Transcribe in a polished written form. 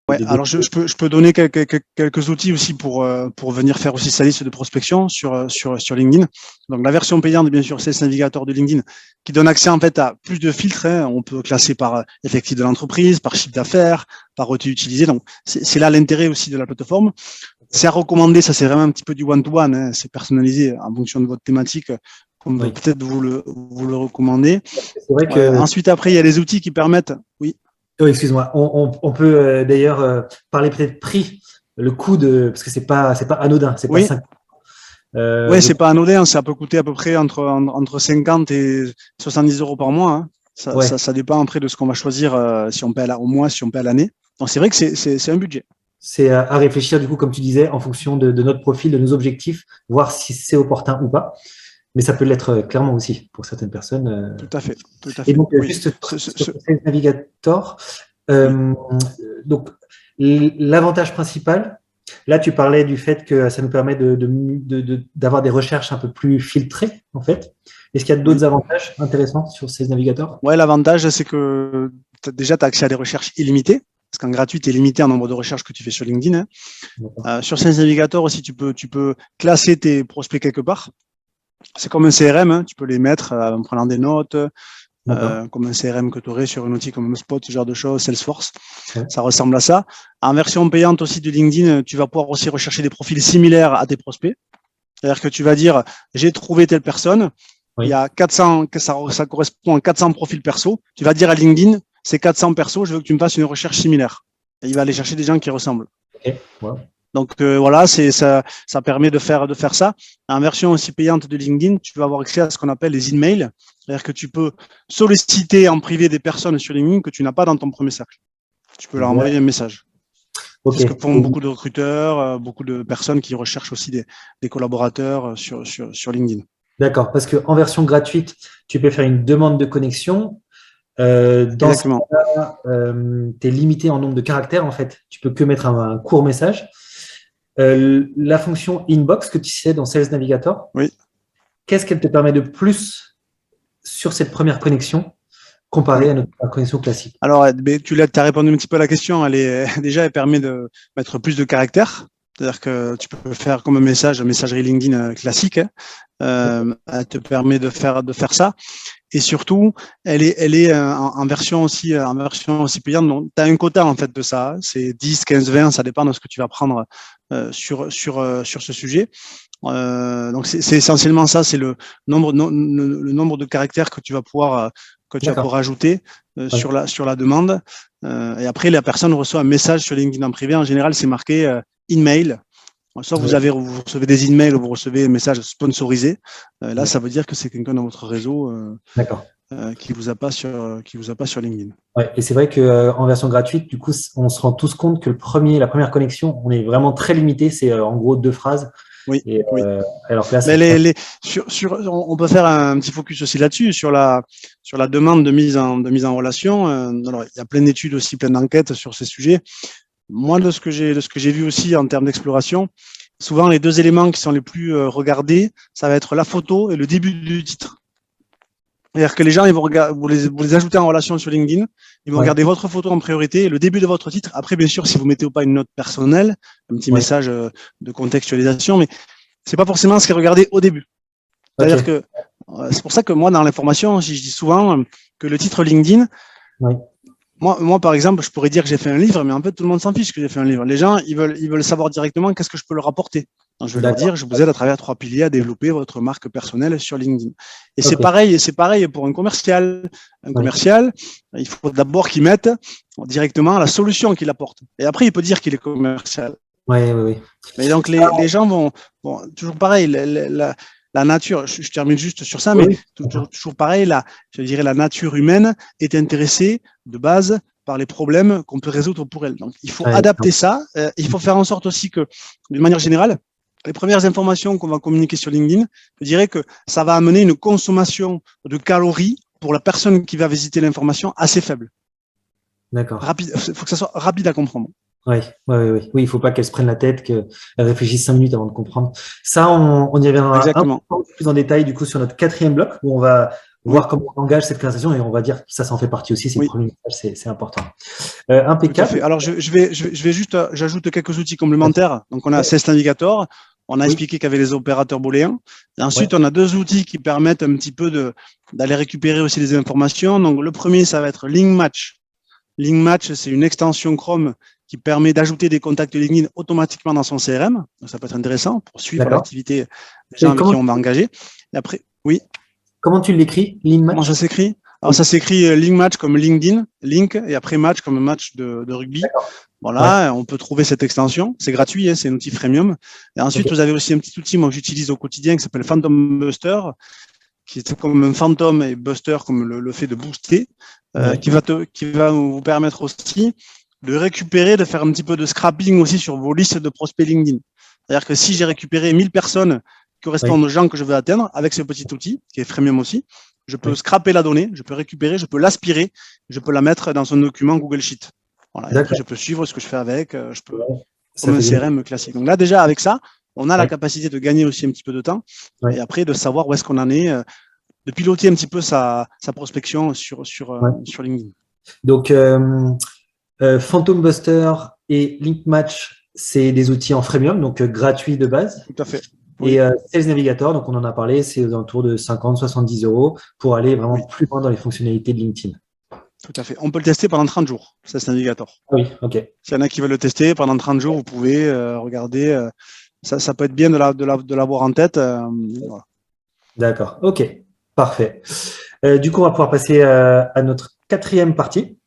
Ouais, alors je peux donner quelques outils aussi pour venir faire aussi sa liste de prospection sur LinkedIn. Donc la version payante, bien sûr, c'est Sales Navigator de LinkedIn qui donne accès en fait à plus de filtres. Hein. On peut classer par effectif de l'entreprise, par chiffre d'affaires, par outil utilisé. Donc c'est là l'intérêt aussi de la plateforme. C'est à recommander, ça c'est vraiment un petit peu du one-to-one. Hein. C'est personnalisé en fonction de votre thématique, comme Oui. peut-être vous le recommandez. C'est vrai que… Ensuite, après, il y a les outils qui permettent… Oui. Oh, excuse-moi. On peut d'ailleurs parler peut-être prix, le coût de… Parce que c'est pas anodin, c'est pas Oui. 5. Oui, c'est pas anodin, ça peut coûter à peu près entre 50 et 70 euros par mois. Hein. Ça dépend après de ce qu'on va choisir, si on paie au mois, si on paie à l'année. Donc c'est vrai que c'est un budget. C'est à réfléchir, du coup, comme tu disais, en fonction de notre profil, de nos objectifs, voir si c'est opportun ou pas. Mais ça peut l'être clairement aussi pour certaines personnes. Tout à fait, tout à Et fait. donc, Oui. juste sur Sales Navigator, Oui. donc l'avantage principal, là, tu parlais du fait que ça nous permet d'avoir des recherches un peu plus filtrées, en fait. Est-ce qu'il y a d'autres avantages intéressants sur Sales Navigator? Ouais, l'avantage, c'est que déjà, tu as accès à des recherches illimitées. Parce qu'en gratuit, tu es limité en nombre de recherches que tu fais sur LinkedIn. Hein. Sur Sales Navigator aussi, tu peux classer tes prospects quelque part. C'est comme un CRM, hein. Tu peux les mettre en prenant des notes, comme un CRM que tu aurais sur un outil comme HubSpot, ce genre de choses, Salesforce. Ouais. Ça ressemble à ça. En version payante aussi de LinkedIn, tu vas pouvoir aussi rechercher des profils similaires à tes prospects. C'est-à-dire que tu vas dire, j'ai trouvé telle personne, il y a 400, ça correspond à 400 profils perso. Tu vas dire à LinkedIn, c'est 400 perso, je veux que tu me fasses une recherche similaire. Et il va aller chercher des gens qui ressemblent. Okay. Wow. Donc voilà, ça permet de faire ça. En version aussi payante de LinkedIn, tu vas avoir accès à ce qu'on appelle les emails. C'est-à-dire que tu peux solliciter en privé des personnes sur LinkedIn que tu n'as pas dans ton premier cercle. Tu peux leur envoyer un message. Okay. C'est ce que font beaucoup de recruteurs, beaucoup de personnes qui recherchent aussi des collaborateurs sur LinkedIn. D'accord, parce qu'en version gratuite, tu peux faire une demande de connexion. Dans ce cas-là, tu es limité en nombre de caractères, en fait. Tu peux que mettre un court message. La fonction inbox que tu sais dans Sales Navigator, oui. Qu'est-ce qu'elle te permet de plus sur cette première connexion comparée à notre connexion classique? Alors, tu as répondu un petit peu à la question. Elle permet de mettre plus de caractères. C'est-à-dire que tu peux faire comme un messagerie LinkedIn classique. Elle te permet de faire ça. Et surtout, elle est en version aussi payante. Donc, tu as un quota en fait de ça. C'est 10, 15, 20, ça dépend de ce que tu vas prendre sur ce sujet. Donc c'est essentiellement ça, c'est le nombre de caractères que tu vas pouvoir ajouter sur la demande. Et après, la personne reçoit un message sur LinkedIn en privé. En général, c'est marqué in-mail. Soit vous recevez des emails ou vous recevez un message sponsorisé. Là, ça veut dire que c'est quelqu'un dans votre réseau qui vous a pas sur LinkedIn. Ouais, et c'est vrai qu'en version gratuite, du coup, on se rend tous compte que la première connexion, on est vraiment très limité. C'est en gros 2 phrases. Oui. Et, oui. Alors que là, on peut faire un petit focus aussi là-dessus sur la demande de mise en relation. Alors, il y a plein d'études aussi, plein d'enquêtes sur ces sujets. Moi, de ce que j'ai vu aussi en termes d'exploration, souvent les 2 éléments qui sont les plus regardés, ça va être la photo et le début du titre. C'est-à-dire que les gens, ils vont vous les ajoutez en relation sur LinkedIn, ils vont regarder votre photo en priorité et le début de votre titre. Après, bien sûr, si vous mettez ou pas une note personnelle, un petit message de contextualisation, mais c'est pas forcément ce qui est regardé au début. C'est-à-dire que c'est pour ça que moi, dans l'information, je dis souvent que le titre LinkedIn, moi, par exemple, je pourrais dire que j'ai fait un livre, mais en fait, tout le monde s'en fiche que j'ai fait un livre. Les gens, ils veulent savoir directement qu'est-ce que je peux leur apporter. Donc, je vais leur dire, je vous aide à travers 3 piliers à développer votre marque personnelle sur LinkedIn. Et c'est pareil pour un commercial. Un commercial, il faut d'abord qu'il mette directement la solution qu'il apporte. Et après, il peut dire qu'il est commercial. Oui. Mais donc, les gens vont toujours pareil, la nature, je termine juste sur ça, mais toujours pareil, je dirais la nature humaine est intéressée de base par les problèmes qu'on peut résoudre pour elle. Donc, il faut adapter ça. Il faut faire en sorte aussi que, d'une manière générale, les premières informations qu'on va communiquer sur LinkedIn, je dirais que ça va amener une consommation de calories pour la personne qui va visiter l'information assez faible. D'accord. Rapide, il faut que ça soit rapide à comprendre. Oui, il ne faut pas qu'elle se prenne la tête, qu'elle réfléchisse 5 minutes avant de comprendre. Ça, on y reviendra un peu plus en détail du coup sur notre 4e bloc où on va voir comment on engage cette conversation et on va dire que ça s'en fait partie aussi, c'est le premier message, c'est important. Tout à Impeccable. fait. Alors, je vais juste, j'ajoute quelques outils complémentaires. Donc, on a Sales Navigator. On a expliqué qu'il y avait les opérateurs booléens. Et ensuite, on a 2 outils qui permettent un petit peu d'aller récupérer aussi les informations. Donc, le premier, ça va être Link Match. Link Match, c'est une extension Chrome qui permet d'ajouter des contacts LinkedIn automatiquement dans son CRM. Donc, ça peut être intéressant pour suivre l'activité des gens avec qui on va engager. Et après, oui. Comment tu l'écris, Link Match? Comment ça s'écrit? Alors, ça s'écrit Link Match comme LinkedIn, Link, et après Match comme match de rugby. Voilà, on peut trouver cette extension. C'est gratuit, c'est un outil freemium. Et ensuite, vous avez aussi un petit outil moi que j'utilise au quotidien qui s'appelle Phantom Buster, qui est comme un fantôme et Buster comme le fait de booster, qui va vous permettre aussi de récupérer, de faire un petit peu de scrapping aussi sur vos listes de prospects LinkedIn. C'est-à-dire que si j'ai récupéré 1000 personnes qui correspondent aux gens que je veux atteindre avec ce petit outil, qui est freemium aussi, je peux scraper la donnée, je peux récupérer, je peux l'aspirer, je peux la mettre dans un document Google Sheet. Voilà, et après, je peux suivre ce que je fais avec, je peux, comme un CRM classique. Donc là, déjà, avec ça, on a la capacité de gagner aussi un petit peu de temps et après de savoir où est-ce qu'on en est, de piloter un petit peu sa prospection sur LinkedIn. Donc, Phantom Buster et Link Match, c'est des outils en freemium, donc gratuits de base. Tout à fait. Et Sales Navigator, donc on en a parlé, c'est aux alentours de 50-70 € pour aller vraiment plus loin dans les fonctionnalités de LinkedIn. Tout à fait. On peut le tester pendant 30 jours, Sales Navigator. Oui, ok. S'il y en a qui veulent le tester pendant 30 jours, vous pouvez regarder. Ça peut être bien de l'avoir en tête. Voilà. D'accord, ok, parfait. Du coup, on va pouvoir passer à notre 4e partie.